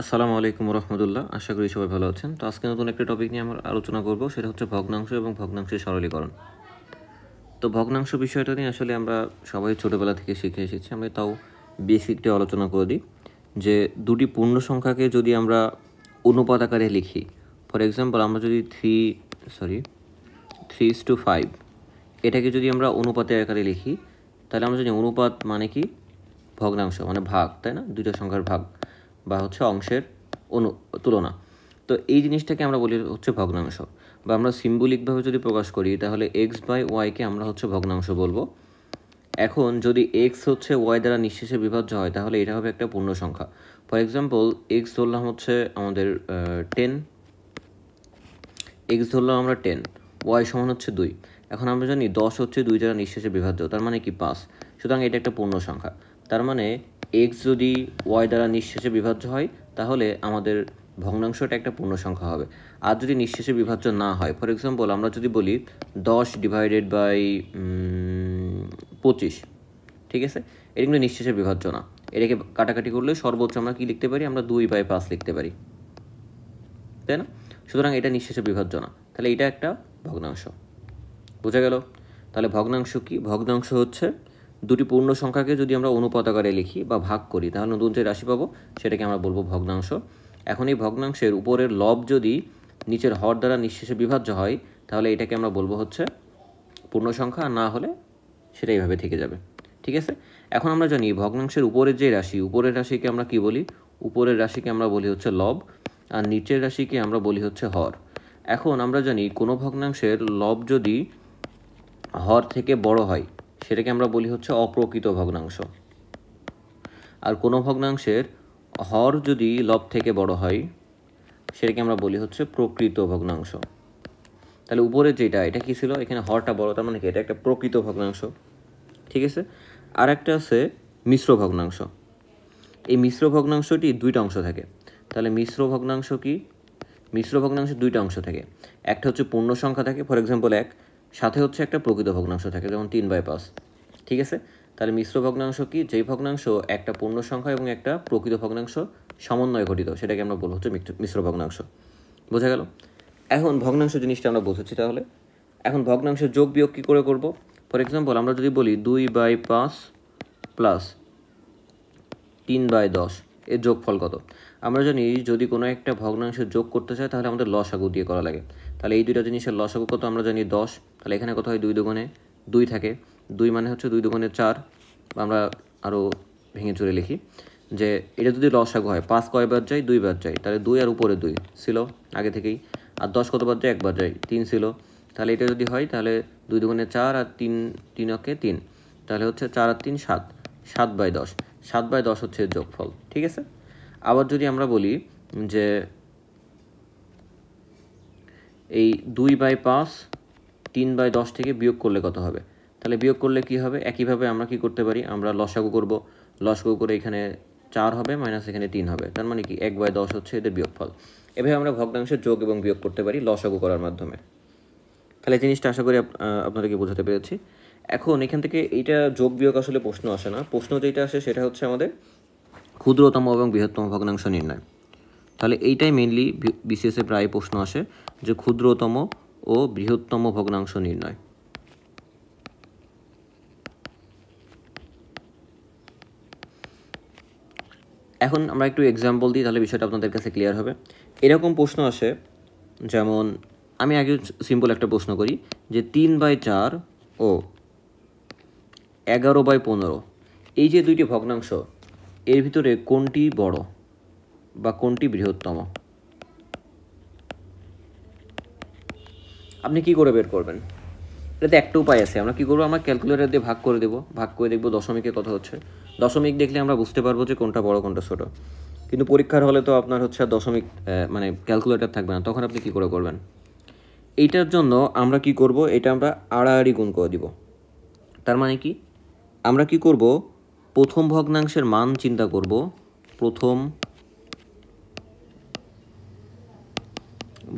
আসসালামু আলাইকুম রহমতুল্লাহ। আশা করি সবাই ভালো আছেন। তো আজকে নতুন একটা টপিক নিয়ে আমরা আলোচনা করব, সেটা হচ্ছে ভগ্নাংশ এবং ভগ্নাংশের সরলীকরণ। তো ভগ্নাংশ বিষয়টা নিয়ে আসলে আমরা সবাই ছোটোবেলা থেকে শিখে এসেছি। আমি তাও বেসিকটা আলোচনা করে দিই যে দুটি পূর্ণ সংখ্যাকে যদি আমরা অনুপাত আকারে লিখি, ফর এক্সাম্পল আমরা যদি 3:5 এটাকে যদি আমরা অনুপাতের আকারে লিখি, তাহলে আমরা জানি অনুপাত মানে কি, ভগ্নাংশ মানে ভাগ, তাই না? দুইটা সংখ্যার ভাগ বা হচ্ছে অংশের তুলনা। তো এই জিনিসটাকে আমরা বলি হচ্ছে ভগ্নাংশ, বা আমরা সিম্বলিকভাবে যদি প্রকাশ করি তাহলে x/y-কে আমরা হচ্ছে ভগ্নাংশ বলবো। এখন যদি x হচ্ছে y দ্বারা নিঃশেষে বিভাজ্য হয় তাহলে এটা হবে একটা পূর্ণ সংখ্যা। ফর এক্সাম্পল x ধরলাম হচ্ছে আমাদের 10, x ধরলাম আমরা 10, y সমান হচ্ছে 2। এখন আমরা জানি 10 হচ্ছে 2 দ্বারা নিঃশেষে বিভাজ্য, তার মানে কি 5। সুতরাং এটা একটা পূর্ণ সংখ্যা। তার মানে x যদি y দ্বারা নিঃশেষে বিভাজ্য হয় তাহলে আমাদের ভগ্নাংশটা একটা পূর্ণ সংখ্যা হবে। আর যদি নিঃশেষে বিভাজ্য না হয়, ফর এক্সাম্পল আমরা যদি বলি 10/25, ঠিক আছে, এটা কিন্তু নিঃশেষে বিভাজ্য না। এটাকে কাটাকাটি করলে সর্বোচ্চ আমরা কি লিখতে পারি, আমরা 2/5 লিখতে পারি, তাই না? সুতরাং এটা নিঃশেষে বিভাজ্য না, তাহলে এটা একটা ভগ্নাংশ। বোঝা গেল? তাহলে ভগ্নাংশ কি? ভগ্নাংশ হচ্ছে দুটি পূর্ণ সংখ্যাকে যদি আমরা অনুপাত আকারে লিখি বা ভাগ করি তাহলে নতুন যে রাশি পাবো সেটাকে আমরা বলবো ভগ্নাংশ। এখন এই ভগ্নাংশের উপরের লব যদি নিচের হর দ্বারা নিঃশেষে বিভাজ্য হয় তাহলে এটাকে আমরা বলবো হচ্ছে পূর্ণ সংখ্যা, না হলে সেটা এইভাবে থেকে যাবে, ঠিক আছে? এখন আমরা জানি ভগ্নাংশের উপরের যে রাশি, উপরের রাশিকে আমরা কি বলি? উপরের রাশিকে আমরা বলি হচ্ছে লব, আর নিচের রাশিকে আমরা বলি হচ্ছে হর। এখন আমরা জানি কোনো ভগ্নাংশের লব যদি হর থেকে বড় হয় সেটাকে আমরা বলি হচ্ছে অপ্রকৃত ভগ্নাংশ, আর কোনো ভগ্নাংশের হর যদি লব থেকে বড় হয় সেটাকে আমরা বলি হচ্ছে প্রকৃত ভগ্নাংশ। তাহলে উপরে যেটা, এটা কি ছিল? এখানে হরটা বড়, তার মানে কি এটা একটা প্রকৃত ভগ্নাংশ, ঠিক আছে? আর একটা আছে মিশ্র ভগ্নাংশ। এই মিশ্র ভগ্নাংশটি দুইটা অংশ থাকে। তাহলে মিশ্র ভগ্নাংশ কি? মিশ্র ভগ্নাংশের দুইটা অংশ থাকে। একটা হচ্ছে পূর্ণ সংখ্যা থাকে, ফর এক্সাম্পল 1, সাথে হচ্ছে একটা প্রকৃত ভগ্নাংশ থাকে, যেমন 3/5, ঠিক আছে? তাহলে মিশ্র ভগ্নাংশ কি? যেই ভগ্নাংশ একটা পূর্ণ সংখ্যা এবং একটা প্রকৃত ভগ্নাংশ সমন্বয়ে গঠিত সেটাকে আমরা বলবো হচ্ছে মিশ্র ভগ্নাংশ। বোঝা গেল? এখন ভগ্নাংশ জিনিসটা আমরা বুঝেছি। তাহলে এখন ভগ্নাংশের যোগ বিয়োগ কী করে করব? ফর এক্সাম্পল আমরা যদি বলি 2/5 প্লাস 3/10 এর যোগফল কত? আমরা জানি যদি কোনো একটা ভগ্নাংশের যোগ করতে চাই তাহলে আমাদের লসাগু দিয়ে করা লাগে। তাহলে এই দুইটা জিনিসের লসাগু কত? আমরা জানি 10। তাহলে এখানে কত হয়? 2 দুগুণে 2 থাকে, 2 মানে হচ্ছে 2 দুগুণে 4। আমরা আরও ভেঙে চুরে লিখি যে এটা যদি লসাগু হয়, 5 কয়বার যায়? 2 বার যায়, তাহলে 2 আর উপরে 2 ছিল আগে থেকেই। আর 10 কতবার যায়? 1 বার যায়, 3 ছিল। তাহলে এটা যদি হয় তাহলে 2 দুগুণে 4 আর 3 ওকে 3, তাহলে হচ্ছে 4 আর 3 7, 7/10, 7/10 হচ্ছে যোগফল, ঠিক আছে? আবার যদি আমরা বলি যে এই 2/5 3/10 থেকে বিয়োগ করলে কত হবে? তাহলে বিয়োগ করলে কি হবে? একইভাবে আমরা কি করতে পারি? আমরা লসাগু করব। লসাগু করে এখানে 4 হবে মাইনাস এখানে 3 হবে, তার মানে কি 1/10 হচ্ছে এদের বিয়োগফল। এভাবে আমরা ভগ্নাংশের যোগ এবং বিয়োগ করতে পারি লসাগু করার মাধ্যমে। তাহলে জিনিসটা আশা করি আপনাদেরকে বোঝাতে পেরেছি। এখন এখান থেকে এইটা যোগ বিয়োগ আসলে প্রশ্ন আসে না। প্রশ্ন যেটা আসে সেটা হচ্ছে আমাদের ক্ষুদ্রতম এবং বৃহত্তম ভগ্নাংশ নির্ণয়। তাহলে এইটাই মেইনলি বিসিএসে প্রায় প্রশ্ন আসে, যে ক্ষুদ্রতম ও বৃহত্তম ভগ্নাংশ নির্ণয়। এখন আমরা একটু এক্সাম্পল দিই, তাহলে বিষয়টা আপনাদের কাছে ক্লিয়ার হবে। এরকম প্রশ্ন আসে, যেমন আমি আগে সিম্পল একটা প্রশ্ন করি যে 3/4 ও 11/15 এই যে দুইটি ভগ্নাংশ, এর ভিতরে কোনটি বড় বা কোনটি বৃহত্তম? আপনি কি করে বের করবেন? এটাতে একটা উপায় আছে। আমরা কি করবো? আমরা ক্যালকুলেটর দিয়ে ভাগ করে দেবো, ভাগ করে দেখবো দশমিকে কত হচ্ছে। দশমিক দেখলে আমরা বুঝতে পারবো যে কোনটা বড় কোনটা ছোট। কিন্তু পরীক্ষার হলে তো আপনার হচ্ছে দশমিক মানে ক্যালকুলেটর থাকবে না, তখন আপনি কি করে করবেন? এইটার জন্য আমরা কি করব? এটা আমরা আড়াআড়ি গুণ করে দিব। তার মানে কি আমরা কি করব? প্রথম ভগ্নাংশের মান চিন্তা করব। প্রথম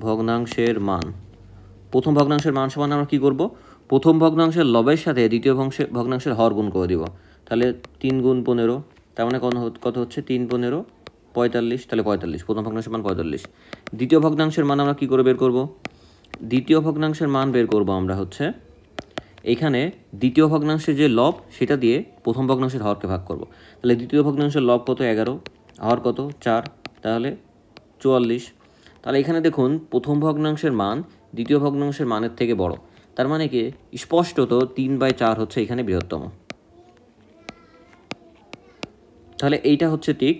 ভগ্নাংশের মান সমান আমরা কি করব? প্রথম ভগ্নাংশের লবের সাথে দ্বিতীয় ভগ্নাংশের হর গুণ করে দিব। তাহলে 3 গুণ 15, তার মানে কত হচ্ছে? 3 15 45, তাহলে 45, প্রথম ভগ্নাংশের মান 45। দ্বিতীয় ভগ্নাংশের মান আমরা কী করে বের করব? দ্বিতীয় ভগ্নাংশের মান বের করব আমরা হচ্ছে এইখানে দ্বিতীয় ভগ্নাংশের যে লব সেটা দিয়ে প্রথম ভগ্নাংশের হরকে ভাগ করব। তাহলে দ্বিতীয় ভগ্নাংশের লব কত? 11, হর কত? 4, তাহলে 44। তাহলে এখানে দেখুন প্রথম ভগ্নাংশের মান দ্বিতীয় ভগ্নাংশের মানের থেকে বড়, তার মানে কি স্পষ্টত 3/4 হচ্ছে এখানে বৃহত্তম। তাহলে এইটা হচ্ছে ঠিক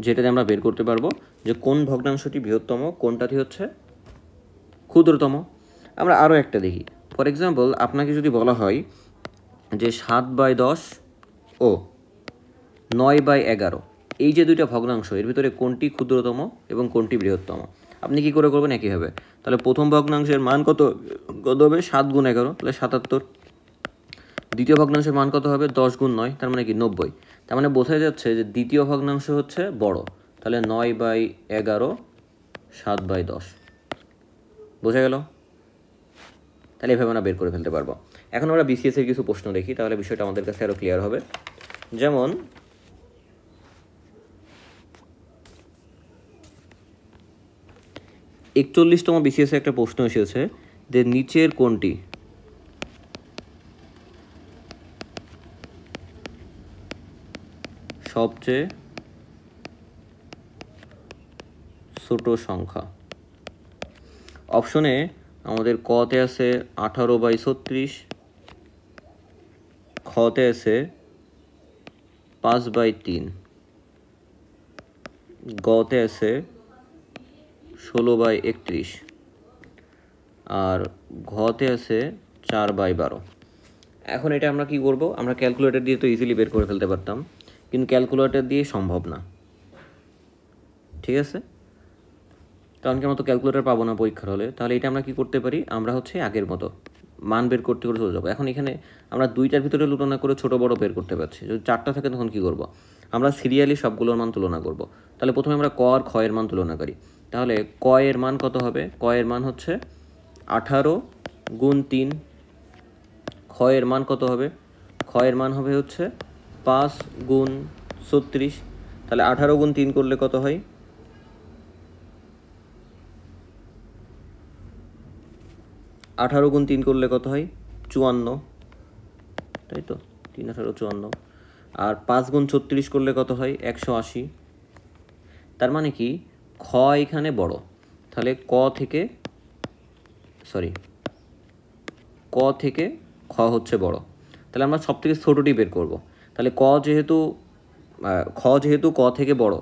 যেটাতে আমরা বের করতে পারবো যে কোন ভগ্নাংশটি বৃহত্তম, কোনটাটি হচ্ছে ক্ষুদ্রতম। আমরা আরও একটা দেখি। ফর এক্সাম্পল, আপনাকে যদি বলা হয় যে 7/10 ও 9/11, এই যে দুইটা ভগ্নাংশ এর ভিতরে কোনটি ক্ষুদ্রতম এবং কোনটি বৃহত্তম, আপনি কি করে করবেন? একইভাবে। তাহলে প্রথম ভগ্নাংশের মান কত কত হবে? 7 × 11, তাহলে 77। দ্বিতীয় ভগ্নাংশের মান কত হবে? 10 × 9, তার মানে কি 90। তার মানে বোঝা যাচ্ছে যে দ্বিতীয় ভগ্নাংশ হচ্ছে বড়। তাহলে 9/11, 7/10, বোঝা গেল? তাহলে এভাবে আমরা বের করে ফেলতে পারবো। এখন আমরা বিসিএস এর কিছু প্রশ্ন দেখি, তাহলে বিষয়টা আমাদের কাছে আরও ক্লিয়ার হবে। যেমন 41তম বিসিএস এ একটা প্রশ্ন এসেছে যে নিচের কোনটি সবচেয়ে ছোট সংখ্যা? অপশনে আমাদের কতে আছে 18/36, খতে আছে 5/3, গতে আছে 16/31, আর ঘতে আছে 4/12। এখন এটা আমরা কি করব? আমরা ক্যালকুলেটর দিয়ে তো ইজিলি বের করে ফেলতে পারতাম, কিন্তু ক্যালকুলেটর দিয়ে সম্ভব না। ঠিক আছে, কারণ কি আমরা তো ক্যালকুলেটর পাবো না পরীক্ষার হলে। তাহলে এটা আমরা কি করতে পারি? আমরা হচ্ছে আগের মতো মান বের করতে করে চলে যাবো। এখন এখানে আমরা দুইটার ভিতরে তুলনা করে ছোট বড় বের করতে পারছি। যদি 4টা থাকে তখন কি করব? আমরা সিরিয়ালি সবগুলোর মান তুলনা করব। তাহলে প্রথমে আমরা ক আর খ এর মান তুলনা করি। তাহলে ক এর মান কত হবে? ক এর মান হচ্ছে 18 × 3। খ এর মান কত হবে? খ এর মান হবে হচ্ছে 5 × 36। তাহলে 18 × 3 করলে কত হয়? 18 × 3 করলে কত হয়? 54, তাই তো? 3 18 54। আর 5 × 36 করলে কত হয়? 180। তার মানে কি খ এখানে বড়, তাহলে ক থেকে খ হচ্ছে বড়। তাহলে আমরা সব থেকে ছোটোটি বের করব। তাহলে খ যেহেতু ক থেকে বড়,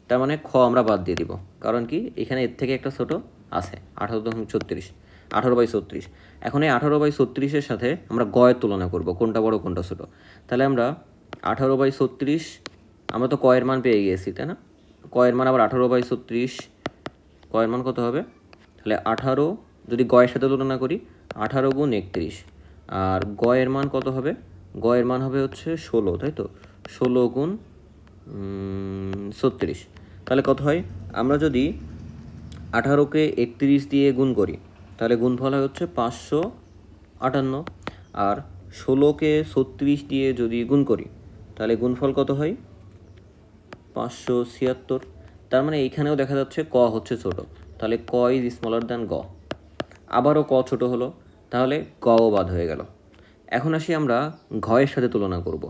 তার মানে খ আমরা বাদ দিয়ে দিব। কারণ কি এখানে এর থেকে একটা ছোট আছে, 18/36। এখন এই 18/36-এর সাথে আমরা গয়ের তুলনা করব, কোনটা বড় কোনটা ছোট। তাহলে আমরা 18/36, আমরা তো ক এর মান পেয়ে গিয়েছি, তাই না? ক এর মান আবার 18/36, ক এর মান কত হবে? তাহলে 18, যদি গয়ের সাথে তুলনা করি 18 × 31, আর গয়ের মান কত হবে? গয়ের মান হবে হচ্ছে 16, তাই তো? 16 × 36, তাহলে কত হয়? আমরা যদি 18কে 31 দিয়ে গুণ করি তাহলে গুণফল হয় হচ্ছে 558, আর 16কে 36 দিয়ে যদি গুণ করি তাহলে গুণফল কত হয়? 576। তার মানে এইখানেও দেখা যাচ্ছে ক হচ্ছে ছোট, তাহলে ক ইজ স্মলার দ্যান গ। আবারও ক ছোট হলো, তাহলে গও বাদ হয়ে গেল। এখন আসি আমরা ঘয়ের সাথে তুলনা করব।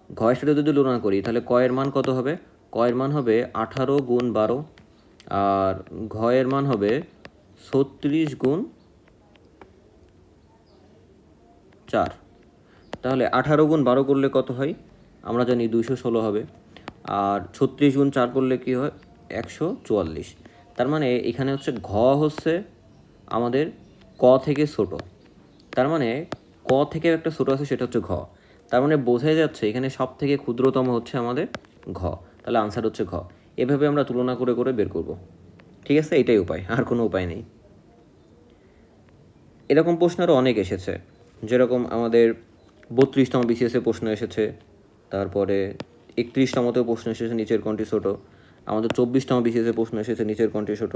ঘয়ের সাথে যদি তুলনা করি তাহলে ক এর মান কত হবে? ক এর মান হবে 18 × 12, আর ঘয়ের মান হবে 36 × 4। তাহলে 18 × 12 করলে কত হয়? আমরা জানি 216 হবে, আর 36 × 4 করলে কি হয়? 144। তার মানে এখানে হচ্ছে ঘ হচ্ছে আমাদের ক থেকে ছোট, তার মানে ক থেকে একটা ছোট আছে, সেটা হচ্ছে ঘ। তার মানে বোঝাই যাচ্ছে এখানে সব থেকে ক্ষুদ্রতম হচ্ছে আমাদের ঘ। তাহলে আনসার হচ্ছে ঘ। এভাবে আমরা তুলনা করে করে বের করব। ঠিক আছে, এটাই উপায়, আর কোনো উপায় নেই। এরকম প্রশ্ন আরও অনেক এসেছে, যেরকম আমাদের 32তম বিসিএসে প্রশ্ন এসেছে, তারপরে 31তমতেও প্রশ্ন এসেছে নিচের কোনটি ছোট, আমাদের 24তম বিসিএসে প্রশ্ন এসেছে নিচের কোনটি ছোট।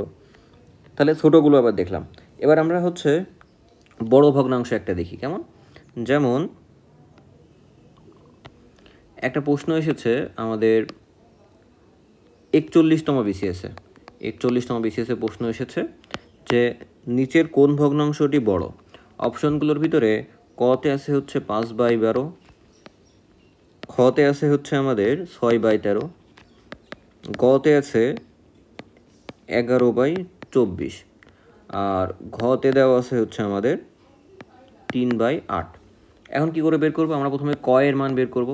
তাহলে ছোটোগুলো আবার দেখলাম। এবার আমরা হচ্ছে বড় ভগ্নাংশ একটা দেখি কেমন। যেমন একটা প্রশ্ন এসেছে আমাদের 41তম বিসিএসে 41তম বিসিএসে প্রশ্ন এসেছে যে নিচের কোন ভগ্নাংশটি বড়। অপশনগুলোর ভিতরে কতে আছে হচ্ছে 5/12, খতে আছে হচ্ছে আমাদের 6/13, গতে আছে 11/24 আর ঘতে দেওয়া আছে হচ্ছে আমাদের 3/8। এখন কি করে বের করবো? আমরা প্রথমে ক এর মান বের করব,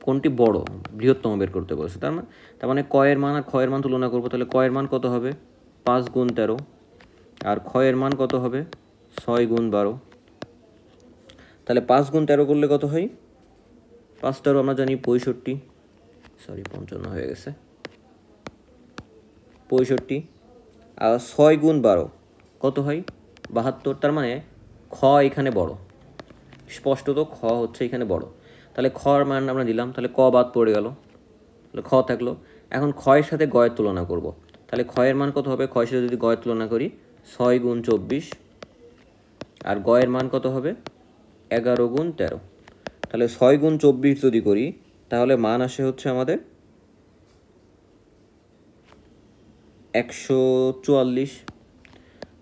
কোনটি বড় বৃহত্তম বের করতে বলছে। তার মানে ক এর মান আর খ এর মান তুলনা করবো। তাহলে ক এর মান কত হবে? 5 × 13, আর খ এর মান কত হবে? 6 × 12। তাহলে 5 × 13 করলে কত হয়? 5 13 আমরা জানি 65, 55 হয়ে গেছে, 65। আর 6 × 12 কত হয়? 72। তার মানে খ এখানে বড়, স্পষ্টত খ হচ্ছে এখানে বড়। তাহলে খর মান আমরা দিলাম, তাহলে ক বাদ পড়ে গেল, তাহলে খ থাকলো। এখন ক্ষয়ের সাথে গয়ের তুলনা করব। তাহলে ক্ষয়ের মান কত হবে? ক্ষয়ের সাথে যদি গয়ের তুলনা করি 6 × 24, আর গয়ের মান কত হবে? 11 × 13। তাহলে 6 × 24 যদি করি তাহলে মান আসে হচ্ছে আমাদের 144,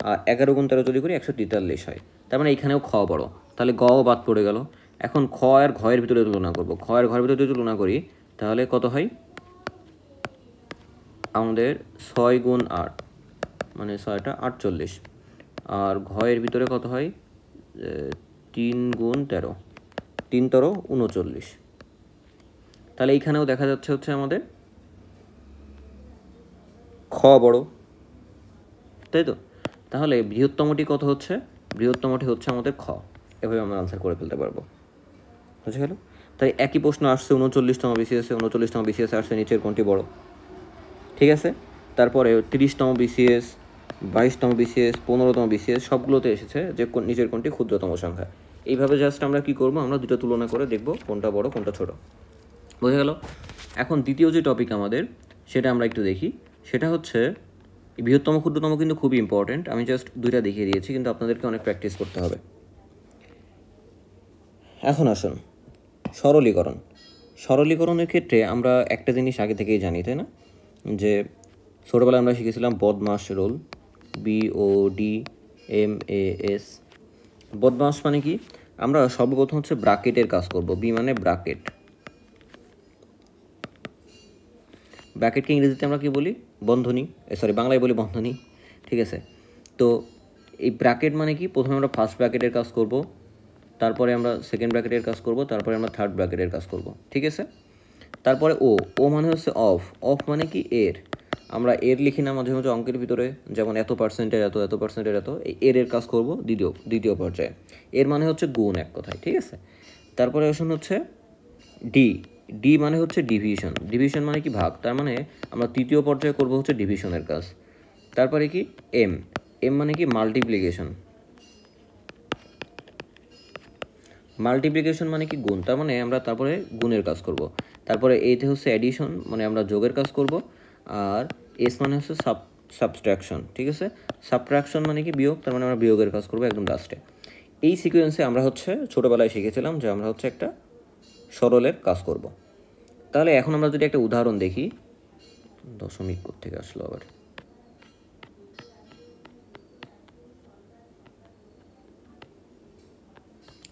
আর 11 × 13 যদি করি 143 হয়। তার মানে এখানেও খ বড়, তাহলে গও বাদ পড়ে গেল। এখন খ আর ঘয়ের ভিতরে তুলনা করব। খ আর ঘয়ের ভিতরে যদি তুলনা করি তাহলে কত হয়? আমাদের 6 × 8 মানে 6টা 48, আর ঘয়ের ভিতরে কত হয়? 3 × 13, 3 × 39। তাহলে এইখানেও দেখা যাচ্ছে হচ্ছে আমাদের খ বড়, তাই তো? তাহলে বৃহত্তমটি কত হচ্ছে? বৃহত্তমটি হচ্ছে আমাদের খ। এভাবে আমরা আনসার করে ফেলতে পারবো। বুঝে গেল? তাই একই প্রশ্ন আসছে 39তম বিসিএসে। 39তম বিসিএসে আসছে নিচের কোনটি বড়, ঠিক আছে। তারপরে 30তম বিসিএস, 22তম বিসিএস, 15তম বিসিএস সবগুলোতে এসেছে যে নিচের কোনটি ক্ষুদ্রতম সংখ্যা। এইভাবে জাস্ট আমরা কি করব? আমরা দুটো তুলনা করে দেখব কোনটা বড় কোনটা ছোট। বুঝে গেল? এখন দ্বিতীয় যে টপিক আমাদের সেটা আমরা একটু দেখি। সেটা হচ্ছে বৃহত্তম ক্ষুদ্রতম, কিন্তু খুবই ইম্পর্টেন্ট। আমি জাস্ট দুইটা দেখিয়ে দিয়েছি, কিন্তু আপনাদেরকে অনেক প্র্যাকটিস করতে হবে। এখন আসুন সরলীকরণ। সরলীকরণের ক্ষেত্রে আমরা একটা জিনিস আগে থেকেই জানি, তাই না? যে ছোটোবেলায় আমরা শিখেছিলাম বদমাস রুল, BODMAS। বদমাস মানে কি? আমরা সর্বপ্রথম হচ্ছে ব্র্যাকেটের কাজ করব। বি মানে ব্র্যাকেট। ব্র্যাকেটকে ইংরেজিতে আমরা কি বলি? বন্ধনী। বাংলায় বলি বন্ধনী, ঠিক আছে। তো এই ব্র্যাকেট মানে কি? প্রথমে আমরা ফার্স্ট ব্র্যাকেটের কাজ করব, তারপরে আমরা সেকেন্ড ব্র্যাকেটের কাজ করব, তারপরে আমরা থার্ড ব্র্যাকেটের কাজ করব, ঠিক আছে। তারপরে ও মানে হচ্ছে অফ মানে কি? এর। আমরা এর লিখি না মাঝে মাঝে অঙ্কের ভিতরে, যেমন এত পার্সেন্টের এত, এত পার্সেন্টের এত, এই এর কাজ করব দ্বিতীয় পর্যায়ে। এর মানে হচ্ছে গুণ, এক কথায়, ঠিক আছে। তারপরে আসুন হচ্ছে ডি মানে হচ্ছে ডিভিশন মানে কি? ভাগ। তার মানে আমরা তৃতীয় পর্যায়ে করব হচ্ছে ডিভিশনের কাজ। তারপরে কি? এম মানে কি? মাল্টিপ্লিকেশন মানে কি? গুণ। তার মানে আমরা তারপরে গুণের কাজ করব। তারপরে এতে হচ্ছে অ্যাডিশন, মানে আমরা যোগের কাজ করব। আর এস মানে হচ্ছে সাবট্রাকশন, ঠিক আছে। সাবট্রাকশন মানে কি? বিয়োগ। তার মানে আমরা বিয়োগের কাজ করব একদম লাস্টে। এই সিকোয়েন্সে আমরা হচ্ছে ছোটোবেলায় শিখেছিলাম যে আমরা হচ্ছে একটা সরলের কাজ করব। তাহলে এখন আমরা যদি একটা উদাহরণ দেখি, দশমিক কোত্থেকে আসলো আবার?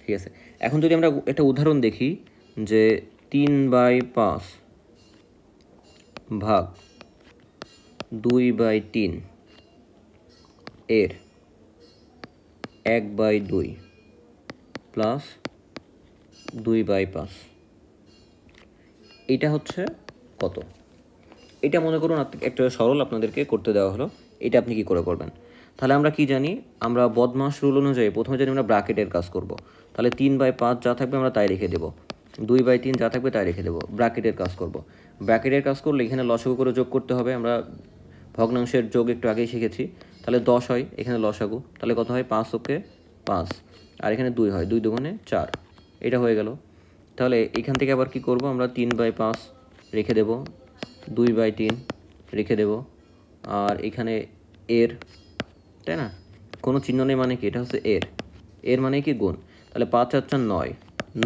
ঠিক আছে, এখন যদি আমরা একটা উদাহরণ দেখি যে 3/5 ভাগ 2/3 এর 1/2 প্লাস 2/5, এটা হচ্ছে কত? এটা মনে করুন একটা সরল আপনাদেরকে করতে দেওয়া হলো, এটা আপনি কি করে করবেন? তাহলে আমরা কি জানি? আমরা বদমাস রুল অনুযায়ী প্রথমে জানি আমরা ব্র্যাকেটের কাজ করব। তাহলে 3/5 যা থাকবে আমরা তাই রেখে দেবো, 2/3 যা থাকবে তাই রেখে দেবো, ব্র্যাকেটের কাজ করব। ব্র্যাকেটের কাজ করলে এখানে লসাগু করে যোগ করতে হবে। আমরা ভগ্নাংশের যোগ একটু আগেই শিখেছি। তাহলে 10 হয়, এখানে লসাগু, তাহলে কত হয়? 5 ওকে 5, আর এখানে 2 হয়, 2 দুগুণে 4, এটা হয়ে গেল। তাহলে এখান থেকে আবার কি করব? আমরা 3/5 রেখে দেব, 2/3 রেখে দেব, আর এখানে এর, তাই না? কোনো চিহ্ন নেই মানে কি? এটা হচ্ছে এর মানে কি? গুণ। তাহলে 5 আর 4 9,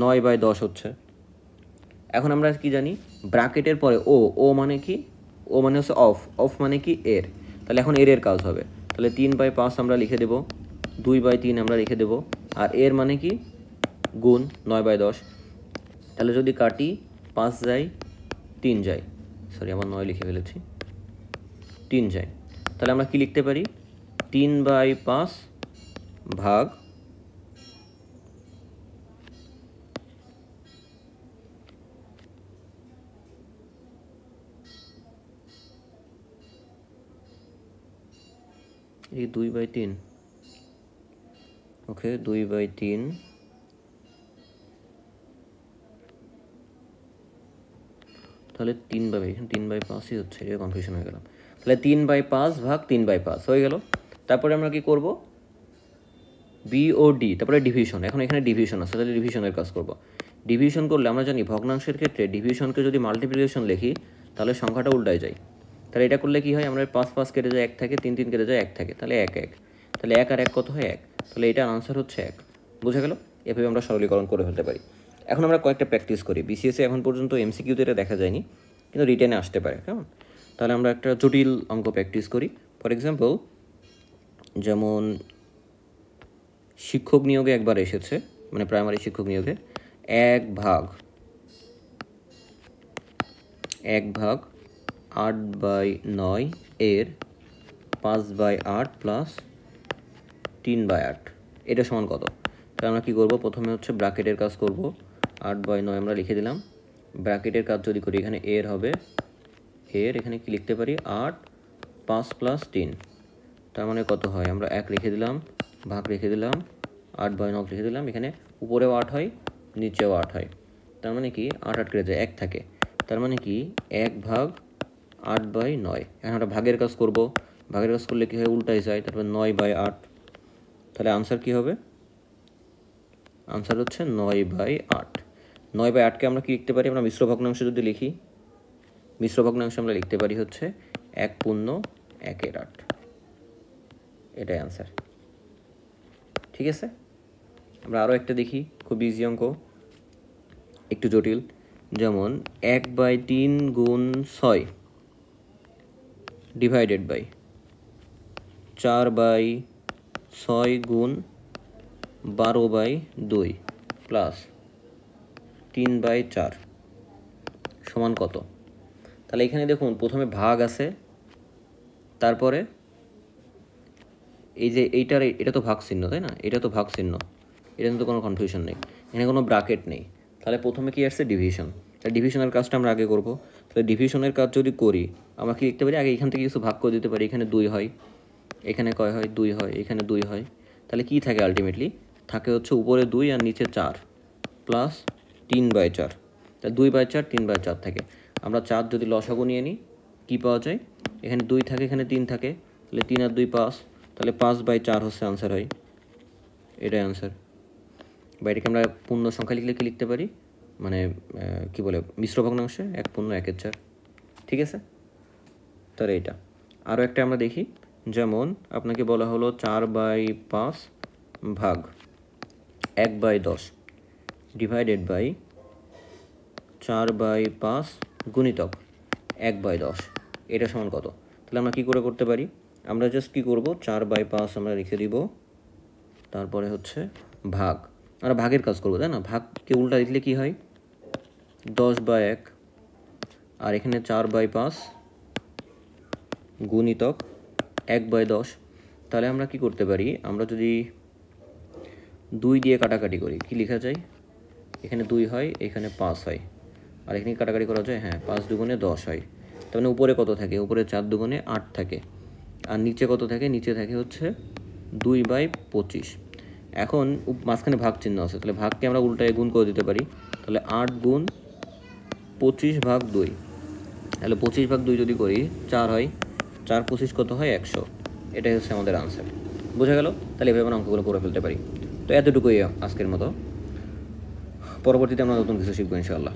9/10 হচ্ছে। এখন আমরা কি জানি? ব্র্যাকেটের পরে ও মানে কি? ও মানে হচ্ছে অফ, অফ মানে কি এর, তাহলে এখন এর কাজ হবে, তাহলে 3/5 আমরা লিখে দেব, 2/3 আমরা লিখে দেব, আর এর মানে কি গুণ 9/10, তাহলে যদি কাটি 5 যায় 3 যায়, সরি আমার 9 লিখে ফেলেছি, 3 যায়, তাহলে আমরা কি লিখতে পারি 3/5 ভাগ এই 2/3, ওকে 2/3, তাহলে 3/5ই হচ্ছে, এটা কনফিউশন হয়ে গেলাম, তাহলে 3/5 ভাগ 3/5 হয়ে গেল। তারপরে আমরা কি করব, বি ও ডি, তারপরে ডিভিশন, এখন এখানে ডিভিশন আছে, তাহলে ডিভিশনের কাজ করব। ডিভিশন করলে আমরা জানি ভগ্নাংশের ক্ষেত্রে ডিভিশনকে যদি মাল্টিপ্লিকেশন লিখি তাহলে সংখ্যাটা উল্টায় যায়, তাহলে এটা করলে কি হয়, আমরা 5 কেটে যায় 1 থাকে, 3 কেটে যায় 1 থাকে, তাহলে 1 1, তাহলে 1 আর 1 কত হয় 1, তাহলে এটার আনসার হচ্ছে 1, বোঝা গেল? এভাবে আমরা সরলীকরণ করে ফেলতে পারি। এখন আমরা কয়েকটা প্র্যাকটিস করি, বিসিএসে এখন পর্যন্ত এমসিকিউতে এটা দেখা যায়নি, কিন্তু রিটেনে আসতে পারে, কেমন? তাহলে আমরা একটা জটিল অঙ্ক প্র্যাকটিস করি। ফর এক্সাম্পল, যেমন শিক্ষক নিয়োগে একবার এসেছে, মানে প্রাইমারি শিক্ষক নিয়োগে 1/8 8/9 এর 5/8 প্লাস 3/8, এটা সমান কত? তাহলে আমরা কী করবো, প্রথমে হচ্ছে ব্র্যাকেটের কাজ করব, 8/9 আমরা লিখে দিলাম, ব্র্যাকেটের কাজ যদি করি এখানে এর হবে, এর এখানে কি লিখতে পারি 8 5 প্লাস 3, তার মানে কত হয়, আমরা 1 লিখে দিলাম, ভাগ রেখে দিলাম, 8/9 লিখে দিলাম, এখানে উপরেও 8 হয় নিচেও 8 হয়, তার মানে কি 8 8 কেটে যায় 1 থাকে, তার মানে কি 1/8/9। এখন আমরা ভাগের কাজ করব, ভাগের কাজ করলে কী হয় উল্টাই যায়, তারপর 9/8, তাহলে আনসার কী হবে, আনসার হচ্ছে 9/8। 9/8কে আমরা কি লিখতে পারি, আমরা মিশ্র ভগ্নাংশ যদি লিখি, মিশ্র ভগ্নাংশ আমরা লিখতে পারি হচ্ছে 1/1/8, এটাই আনসার। ঠিক আছে, আমরা আরও একটা দেখি, খুব ইজি অঙ্ক, একটু জটিল, যেমন 1/3 গুণ 6 ডিভাইডেড বাই 4/6 গুণ 12/2 প্লাস 3/4 সমান কত? তাহলে এখানে দেখুন প্রথমে ভাগ আছে, তারপরে এই যে এইটার, এটা তো ভাগ চিহ্ন তাই না, এটা তো ভাগ চিহ্ন, এটা কিন্তু কোনো কনফিউশন নেই, এখানে কোনো ব্র্যাকেট নেই, তাহলে প্রথমে কি আসছে ডিভিশন, তাহলে ডিভিশনের কাজটা আমরা আগে করব। তাহলে ডিভিশনের কাজ যদি করি আমরা কি লিখতে পারি, আগে এখান থেকে কিছু ভাগ করে দিতে পারি, এখানে 2 হয়, এখানে কয় হয় 2 হয়, এখানে 2 হয়, তাহলে কি থাকে আলটিমেটলি থাকে হচ্ছে উপরে 2 আর নিচে 4 প্লাস 3/4, তাহলে 2/4 3/4 থাকে। আমরা 4 যদি লসাগু নিয়ে নিই কী পাওয়া যায়, এখানে 2 থাকে এখানে 3 থাকে, তাহলে 3 আর 2 5, তাহলে 5/4 হচ্ছে আনসার হয়, এটাই আনসার। বা এটাকে আমরা পূর্ণ সংখ্যা লিখলে কি লিখতে পারি, মানে কি বলে মিশ্র ভগ্নাংশে 1/1/4, ঠিক আছে? তাহলে এটা আরও একটা আমরা দেখি, যেমন আপনাকে বলা হলো 4/5 ভাগ 1/10 ডিভাইডেড বাই 4/5 গুণিতক 1/10, এটা সমান কত? তাহলে আমরা কী করে করতে পারি, আমরা জাস্ট কী করব 4/5 আমরা লিখে দিব, তারপরে হচ্ছে ভাগ, আমরা ভাগের কাজ করবো তাই না, ভাগকে উল্টা দিলে কি হয় 10/1, আর এখানে 4/5 গুণিতক 1/10, তাহলে আমরা কি করতে পারি, আমরা যদি 2 দিয়ে কাটাকাটি করি কি লেখা যায়, এখানে 2 হয় এখানে 5 হয়, আর এখানে কাটাকাটি করা যায়, হ্যাঁ 5 দুগুণে 10 হয়, তার মানে উপরে কত থাকে, উপরে 4 দুগুণে 8 থাকে, আর নিচে কত থাকে, নিচে থাকে হচ্ছে 2/25। এখন মাঝখানে ভাগ চিহ্ন আছে, তাহলে ভাগকে আমরা উল্টায় গুণ করে দিতে পারি, তাহলে 8 গুণ 25 ভাগ 2, তাহলে 25 ভাগ 2 যদি করি 4 হয়, 4 25 কত হয় 100, এটাই হচ্ছে আমাদের আনসার, বোঝা গেল? তাহলে এভাবে আমরা অঙ্কগুলো করে ফেলতে পারি। তো এতটুকুই আজকের মতো, পরবর্তীতে আমরা নতুন কিছু শিখবো ইনশাআল্লাহ।